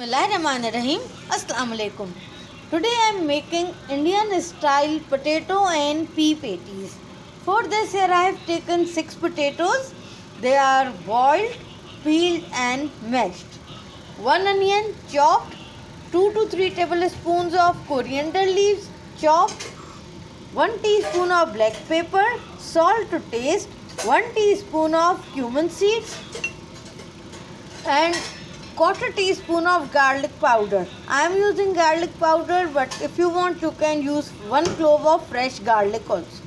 Bismillahirrahmanirrahim. Assalamu alaikum. Today I am making Indian style potato and pea patties. For this here I have taken 6 potatoes. They are boiled, peeled and mashed. 1 onion chopped, 2 to 3 tablespoons of coriander leaves chopped, 1 teaspoon of black pepper, salt to taste, 1 teaspoon of cumin seeds and quarter teaspoon of garlic powder. I am using garlic powder, but if you want you can use 1 clove of fresh garlic also.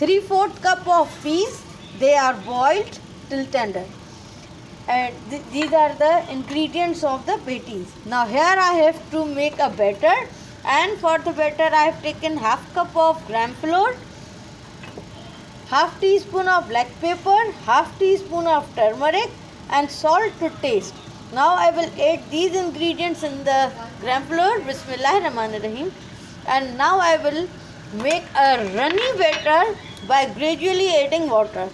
3/4 cup of peas, they are boiled till tender. And these are the ingredients of the patties. Now here I have to make a batter, and for the batter I have taken half cup of gram flour, half teaspoon of black pepper, half teaspoon of turmeric and salt to taste. Now I will add these ingredients in the gram flour. Bismillahirrahmanirrahim. And now I will make a runny batter by gradually adding water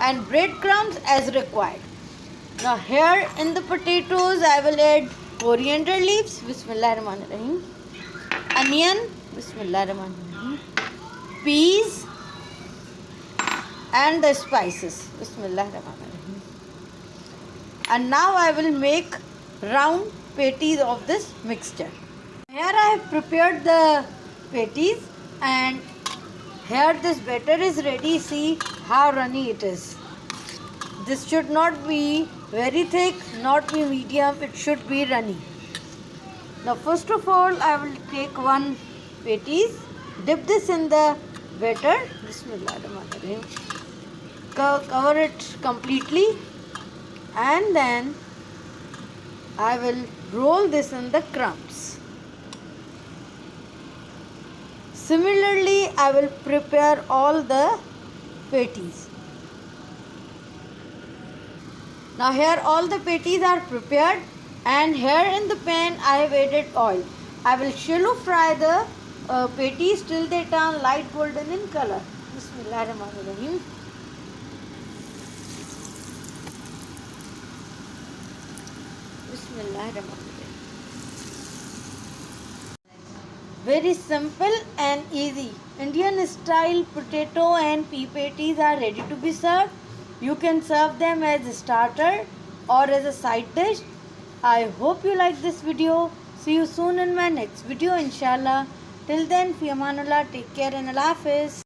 and breadcrumbs as required. Now here in the potatoes I will add coriander leaves. Bismillahirrahmanirrahim. Onion. Bismillahirrahmanirrahim. Peas and the spices. Bismillahirrahmanirrahim. And now I will make round patties of this mixture. Here I have prepared the patties, and here this batter is ready. See how runny it is. This should not be very thick, not be medium, it should be runny. Now first of all I will take one patties, dip this in the batter. Bismillahirrahmanirrahim. Cover it completely, and then I will roll this in the crumbs. Similarly I will prepare all the patties. Now here all the patties are prepared, and here in the pan I have added oil. I will shallow fry the patties till they turn light golden in color. Bismillahirrahmanirrahim. Very simple and easy. Indian style potato and pea patties are ready to be served. You can serve them as a starter or as a side dish. I hope you like this video. See you soon in my next video inshallah. Till then, fi amanullah, take care and Allah Hafiz.